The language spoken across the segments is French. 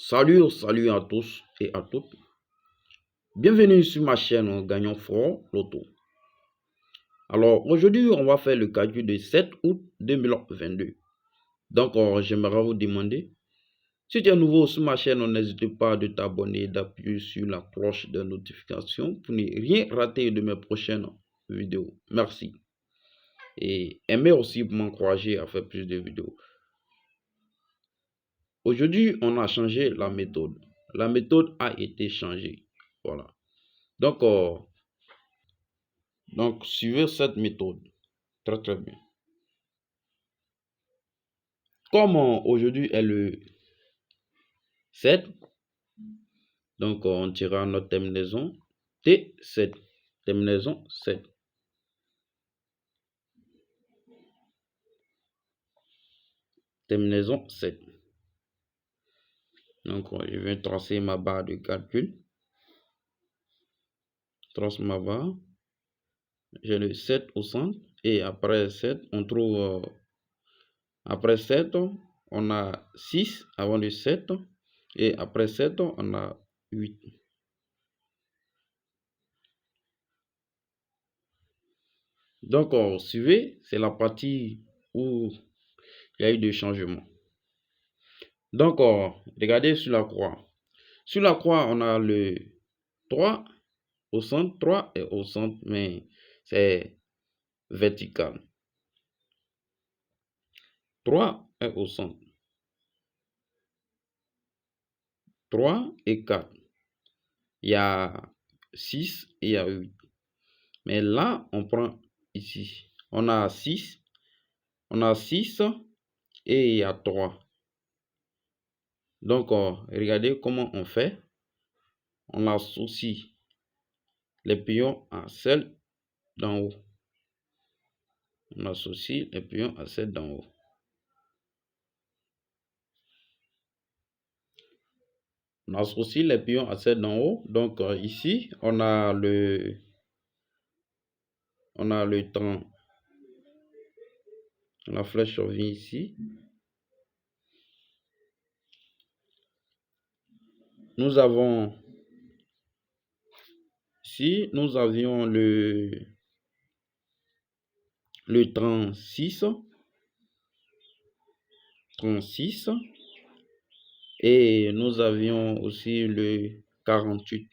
Salut à tous et à toutes. Bienvenue sur ma chaîne Gagnant Fort Loto. Alors aujourd'hui, on va faire le calcul du 7 août 2022. Donc, j'aimerais vous demander, si tu es nouveau sur ma chaîne, n'hésite pas de t'abonner et d'appuyer sur la cloche de notification pour ne rien rater de mes prochaines vidéos. Merci. Et aimez aussi pour m'encourager à faire plus de vidéos. Aujourd'hui, on a changé la méthode. La méthode a été changée. Voilà. Donc, suivez cette méthode. Très bien. Comme aujourd'hui est le 7, donc on tirera notre terminaison T7. Terminaison 7. Terminaison 7. Donc je vais tracer ma barre de calcul. Trace ma barre. J'ai le 7 au centre. Et après 7, on trouve... après 7, on a 6 avant le 7. Et après 7, on a 8. Donc, suivez, c'est la partie où il y a eu des changements. Donc, regardez sur la croix. Sur la croix, on a le 3 au centre. 3 est au centre, mais c'est vertical. 3 est au centre. 3 et 4. Il y a 6 et il y a 8. Mais là, on prend ici. On a 6. On a 6 et il y a 3. Donc, regardez comment on fait. On associe les pions à celle d'en haut. On associe les pions à celle d'en haut. On associe les pions à celle d'en haut. Donc ici, on a le temps. La flèche revient ici. Nous avons ici, nous avions le 36. 36. Et nous avions aussi le 48.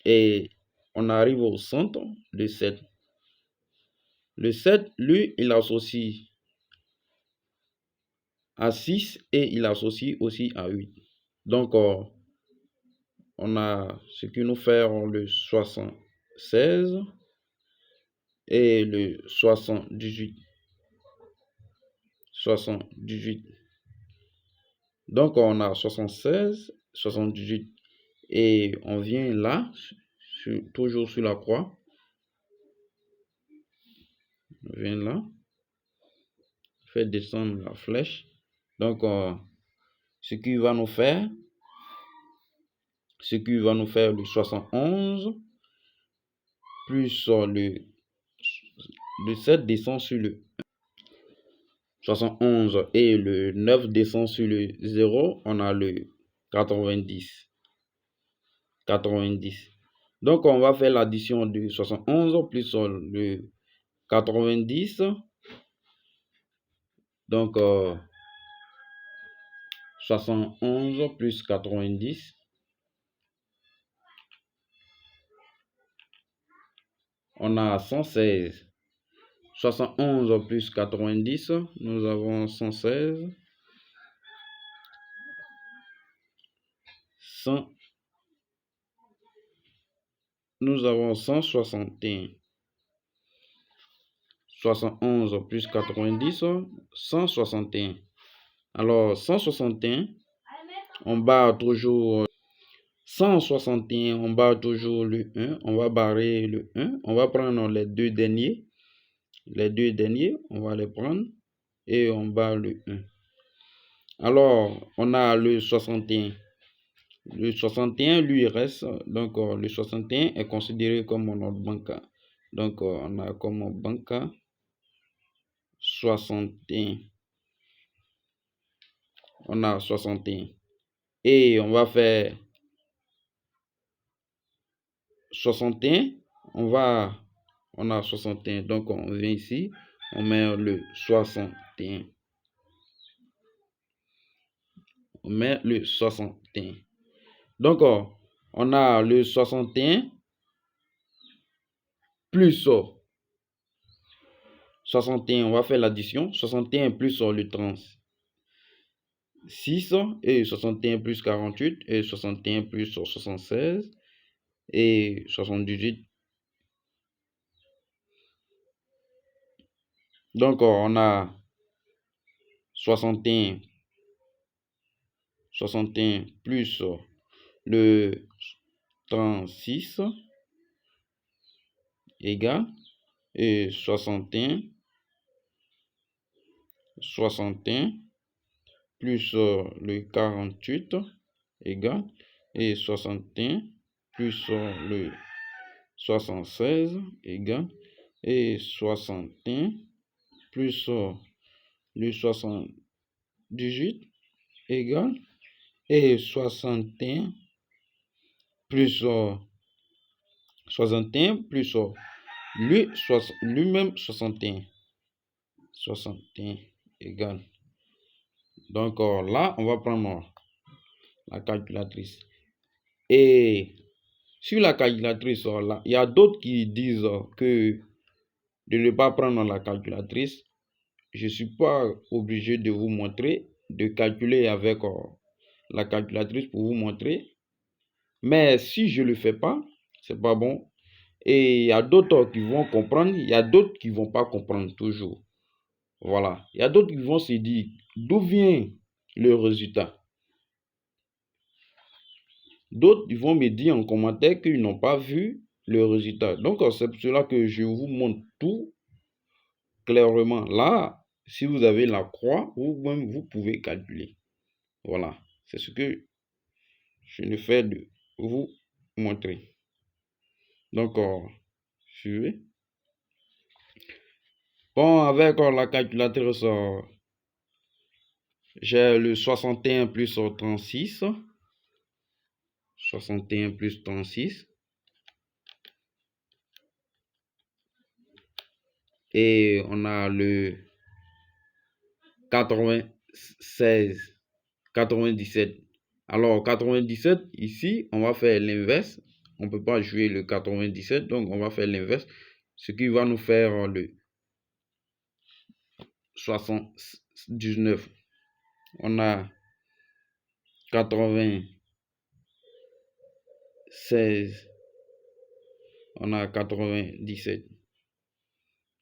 Et on arrive au centre, le 7. Le 7, lui, il associe à 6 et il associe aussi à 8. Donc, on a ce qui nous fait le 76 et le 78. 78. Donc, on a 76, 78. Et on vient là, toujours sur la croix. On vient là. Fait descendre la flèche. Donc, ce qui va nous faire le 71 plus le 7 descend sur le 71 et le 9 descend sur le 0, on a le 90. 90. Donc, on va faire l'addition de 71 plus le 90. Donc, 71 plus 90. On a 116. 71 plus 90, nous avons 116. 100. Nous avons 161. 71 plus 90, 161. Alors, 161, on barre toujours 161, on barre toujours le 1. On va barrer le 1. On va prendre les deux derniers. Les deux derniers, on va les prendre et on barre le 1. Alors, on a le 61. Le 61, lui, reste. Donc, le 61 est considéré comme notre banca. Donc, on a comme banca 61. on a 61. Et on va faire 61. On a 61. Donc, on vient ici. On met le 61. On met le 61. Donc, on a le 61 plus 61. On va faire l'addition. 61 plus le 36 et 61 plus 48 et 61 plus 76 et 78. Donc, on a 61 plus le 36 égale et 61 plus le 48 égale et 61 plus le 76 égale et 61 plus le 78 égale et 61 plus 61 plus lui-même 61 égale. Donc là, on va prendre la calculatrice. Et sur la calculatrice, là, il y a d'autres qui disent que de ne pas prendre la calculatrice. Je ne suis pas obligé de vous montrer, de calculer avec la calculatrice pour vous montrer. Mais si je ne le fais pas, c'est pas bon. Et il y a d'autres qui vont comprendre, il y a d'autres qui ne vont pas comprendre toujours. Voilà. Il y a d'autres qui vont se dire, d'où vient le résultat? D'autres ils vont me dire en commentaire qu'ils n'ont pas vu le résultat. Donc, c'est pour cela que je vous montre tout clairement. Là, si vous avez la croix, vous-même, vous pouvez calculer. Voilà. C'est ce que je ne fais de vous montrer. Donc, suivez. Bon, avec la calculatrice, j'ai le 61 plus 36. 61 plus 36. Et on a le 96, 97. Alors, 97, ici, on va faire l'inverse. On ne peut pas jouer le 97, donc on va faire l'inverse. Ce qui va nous faire le 79. On a 96. On a 97.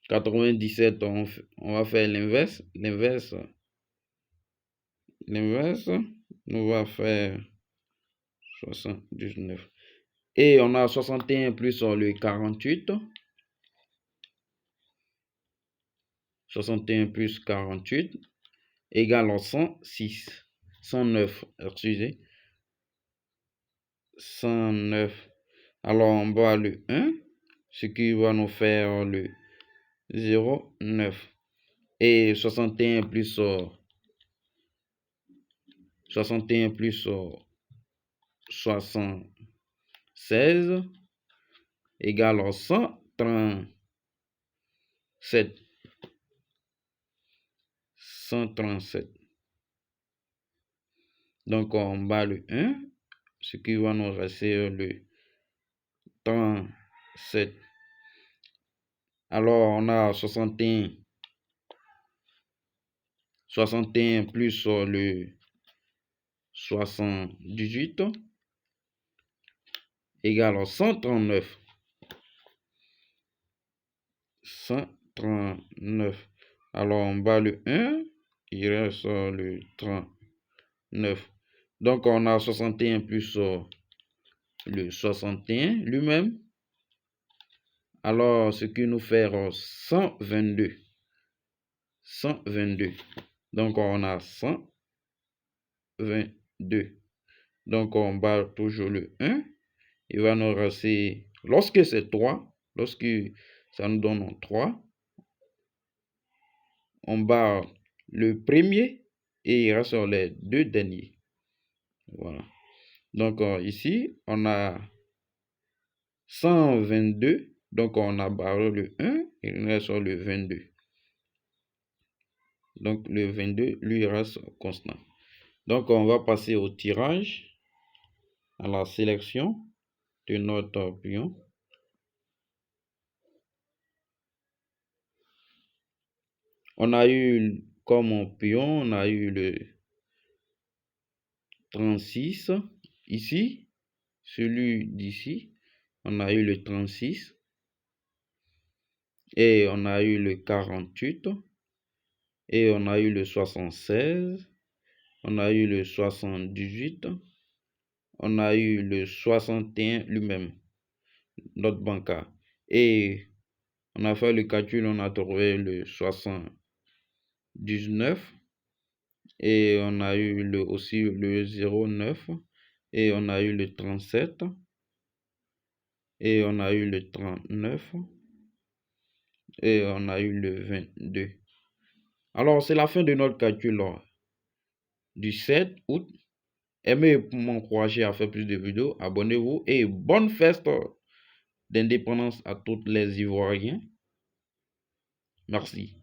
97, on va faire l'inverse. L'inverse nous va faire 79. Et on a 61 plus le 48. 61 plus 48 égale 106. 109, excusez. 109. Alors, on bat le 1, ce qui va nous faire le 0,9. Et 61 plus 76 égale 137. 137. Donc, on bat le 1, ce qui va nous rester le 37. Alors, on a 61 plus le 78 égale 139. 139. Alors, on bat le 1, il reste le 39. Donc, on a 61 plus le 61 lui-même. Alors, ce qui nous fait 122. 122. Donc, on a 122. Donc, on bat toujours le 1. Il va nous rester, lorsque c'est 3, lorsque ça nous donne 3, on bat le premier et il reste les deux derniers. Voilà. Donc ici, on a 122. Donc on a barré le 1 et il reste le 22. Donc le 22, lui, reste constant. Donc on va passer au tirage, à la sélection de notre pion. On a eu comme pion, on a eu le 36. Ici, celui d'ici, on a eu le 36. Et on a eu le 48. Et on a eu le 76. On a eu le 78. On a eu le 61 lui-même, notre bancaire. Et on a fait le calcul, on a trouvé le 79. Et on a eu aussi le 09. Et on a eu le 37. Et on a eu le 39. Et on a eu le 22. Alors, c'est la fin de notre calcul du 7 août. Aimez pour m'encourager à faire plus de vidéos. Abonnez-vous et bonne fête d'indépendance à tous les Ivoiriens. Merci.